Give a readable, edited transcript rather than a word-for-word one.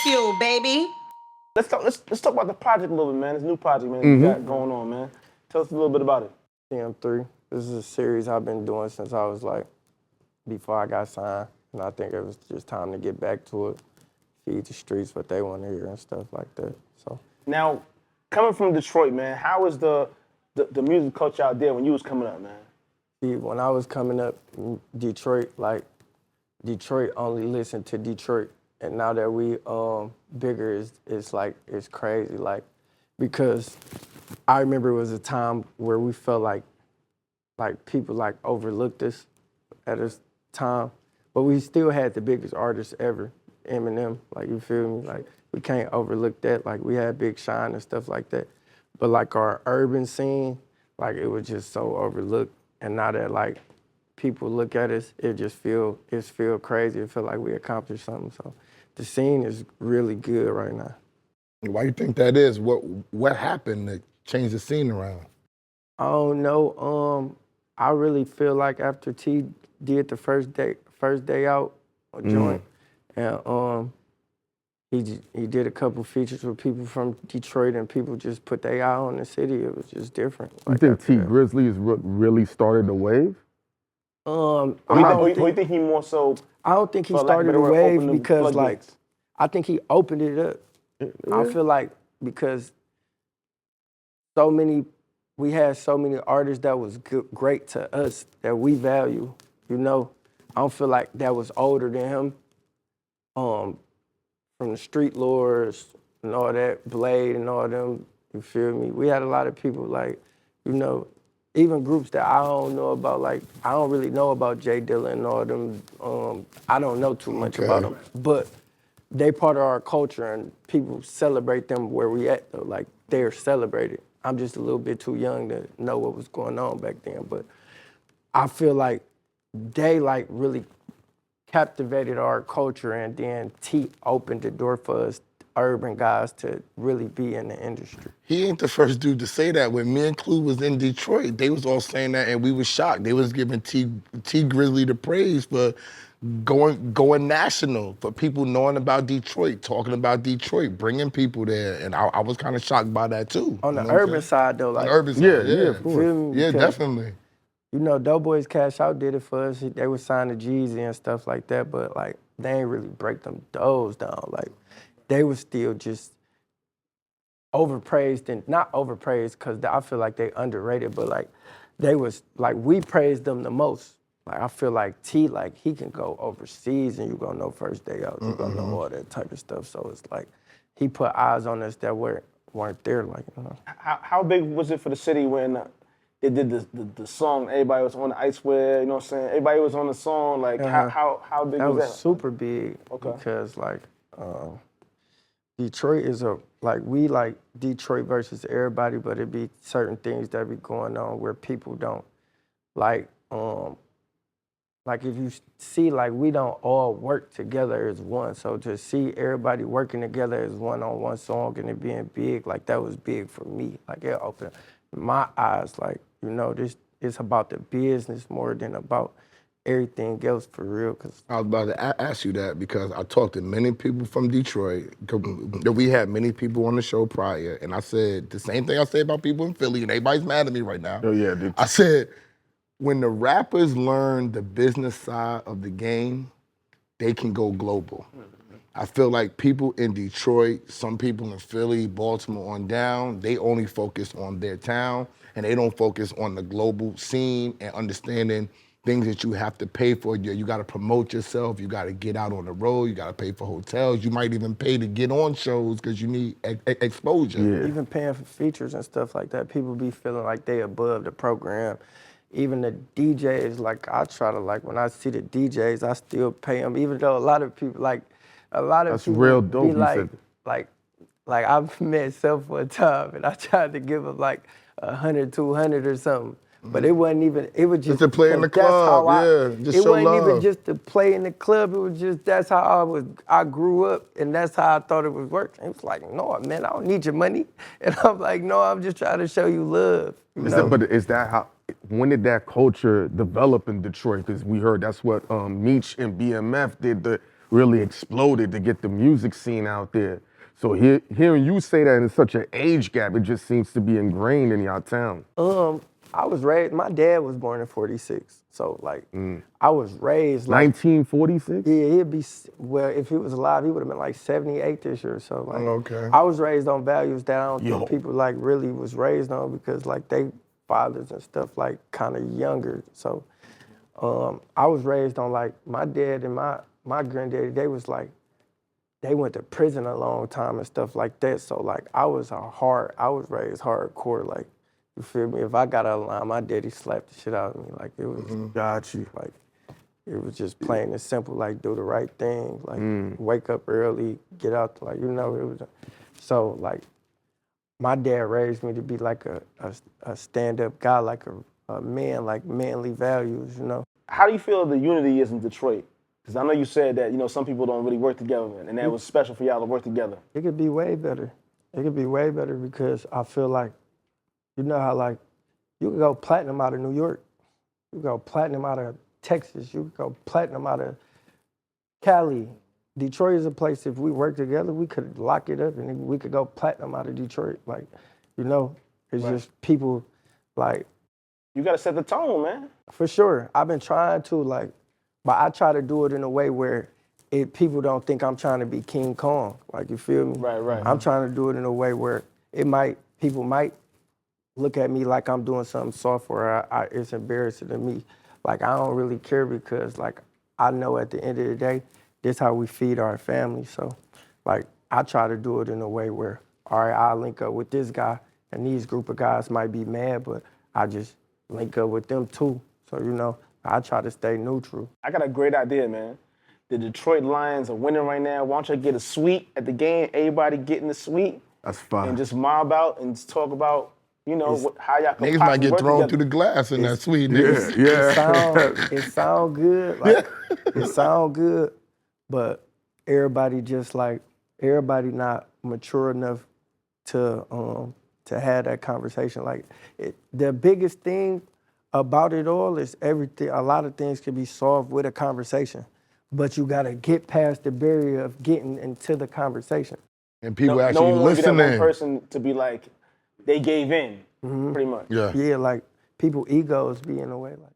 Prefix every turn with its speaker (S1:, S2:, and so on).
S1: Bagfuel, baby.
S2: Let's talk about the project a little bit, man. This new project, man, you got going on, man. Tell us a little bit about it.
S3: TM3. This is a series I've been doing since I was like, before I got signed. And I think it was just time to get back to it, feed the streets what they want to hear and stuff like that. So
S2: now, coming from Detroit, man, how was the music culture out there when you was coming up, man?
S3: See, when I was coming up, Detroit only listened to Detroit. And now that we bigger, it's crazy. Like, because I remember it was a time where we felt like people like overlooked us at this time, but we still had the biggest artists ever, Eminem. Like, you feel me? Like, we can't overlook that. Like, we had Big Sean and stuff like that, but like our urban scene, like it was just so overlooked. And now that like people look at us, it feel crazy. It feel like we accomplished something. So the scene is really good right now.
S4: Why you think that is? What happened to change the scene around?
S3: I don't know. I really feel like after T did the first day out joint, and he did a couple features with people from Detroit, and people just put their eye on the city. It was just different.
S5: You think Tee Grizzley is what really started the wave?
S2: Or you think he more so?
S3: I don't think he started the wave because like, I think he opened it up. I feel like because we had so many artists that was great to us that we value, you know. I don't feel like that was older than him. From the Street Lords and all that, Blade and all them, you feel me? We had a lot of people like, you know, even groups that I don't know about, like, I don't really know about Jay Dilla and all them. I don't know too much about them, but they part of our culture and people celebrate them where we at though, like they're celebrated. I'm just a little bit too young to know what was going on back then, but I feel like they like really captivated our culture, and then T opened the door for us urban guys to really be in the industry.
S4: He ain't the first dude to say that. When me and Clue was in Detroit, they was all saying that, and we was shocked. They was giving Tee Grizzley the praise for going national, for people knowing about Detroit, talking about Detroit, bringing people there, and I was kind of shocked by that too.
S3: On the urban side though, like
S4: on the urban side,
S5: yeah, of course.
S4: Yeah, definitely.
S3: You know, Doughboys Cash Out did it for us. They would sign to Jeezy and stuff like that, but like they ain't really break them doors down. Like they was still just overpraised, and not overpraised because I feel like they underrated, but like they was like, we praised them the most. Like I feel like T, like he can go overseas and you gonna know first day out, you gonna know all that type of stuff. So it's like he put eyes on us that weren't there. Like, you know.
S2: How big was it for the city when they did the song? Everybody was on the Iceware, you know what I'm saying? Everybody was on the song. Like how big was that?
S3: That was super big because like Detroit is we like Detroit versus everybody, but it be certain things that be going on where people don't like if you see, like, we don't all work together as one. So to see everybody working together as one on one song and it being big, like, that was big for me. Like, it opened my eyes, like, you know, this is about the business more than about everything else for real. Cause
S4: I was about to ask you that because I talked to many people from Detroit. We had many people on the show prior, and I said the same thing I say about people in Philly, and everybody's mad at me right now.
S5: Oh, yeah, dude.
S4: I said, when the rappers learn the business side of the game, they can go global. I feel like people in Detroit, some people in Philly, Baltimore on down, they only focus on their town and they don't focus on the global scene and understanding things that you have to pay for. You gotta promote yourself, you gotta get out on the road, you gotta pay for hotels, you might even pay to get on shows because you need exposure.
S3: Yeah. Even paying for features and stuff like that, people be feeling like they above the program. Even the DJs, like I try to, like when I see the DJs, I still pay them, even though a lot of people, like
S5: That's people real dope,
S3: be like I've met Self for a time and I tried to give them like 100, 200 or something. But it wasn't even, it was just
S4: to play in the club, just
S3: it
S4: show
S3: wasn't
S4: love.
S3: even just to play in the club, it was just, that's how I grew up and that's how I thought it was working. It was like, no, man, I don't need your money. And I'm like, no, I'm just trying to show you love.
S5: But is that how, when did that culture develop in Detroit? Because we heard that's what Meech and BMF did, really exploded to get the music scene out there. So hearing you say that in such an age gap, it just seems to be ingrained in y'all town.
S3: I was raised, my dad was born in 46. So like, I was raised like.
S5: 1946?
S3: Yeah, he'd be, well, if he was alive, he would have been like 78 this year. So like,
S4: okay.
S3: I was raised on values that I don't think people like really was raised on because like they fathers and stuff like kind of younger. So I was raised on like my dad and my granddaddy, they was like, they went to prison a long time and stuff like that. So like I was raised hardcore. Like, you feel me? If I got out of line, my daddy slapped the shit out of me. Like it was,
S5: Got you.
S3: like, it was just plain and simple, like do the right thing, like wake up early, get out, like, you know, it was, so like, my dad raised me to be like a stand-up guy, like a man, like manly values, you know?
S2: How do you feel the unity is in Detroit? Because I know you said that, you know, some people don't really work together, and that was special for y'all to work together.
S3: It could be way better. It could be way better because I feel like, you know how like, you could go platinum out of New York, you could go platinum out of Texas, you could go platinum out of Cali. Detroit is a place, if we work together, we could lock it up and we could go platinum out of Detroit. Like, you know, it's just people like.
S2: You got to set the tone, man.
S3: For sure. I've been trying to, like, but I try to do it in a way where people don't think I'm trying to be King Kong. Like, you feel me?
S2: Right.
S3: I'm trying to do it in a way where people might look at me like I'm doing something soft or it's embarrassing to me. Like, I don't really care because, like, I know at the end of the day, this how we feed our family. So, like, I try to do it in a way where, all right, I'll link up with this guy, and these group of guys might be mad, but I just link up with them too. So, you know, I try to stay neutral.
S2: I got a great idea, man. The Detroit Lions are winning right now. Why don't you get a suite at the game? Everybody get in the suite.
S5: That's fine.
S2: And just mob out and just talk about, you know, how y'all can
S4: Niggas might
S2: possibly
S4: get
S2: work
S4: thrown
S2: together.
S4: through the glass in that suite.
S5: Yeah,
S4: Niggas.
S5: yeah.
S3: It sound good. Like, it sound good, but everybody just like, everybody not mature enough to have that conversation. Like, the biggest thing about it all is everything. A lot of things can be solved with a conversation, but you gotta get past the barrier of getting into the conversation.
S4: And people
S2: No
S4: actually
S2: one wants to be that one
S4: listening.
S2: person to be like, they gave in, pretty much.
S4: Yeah.
S3: Yeah, like people egos be in a way like.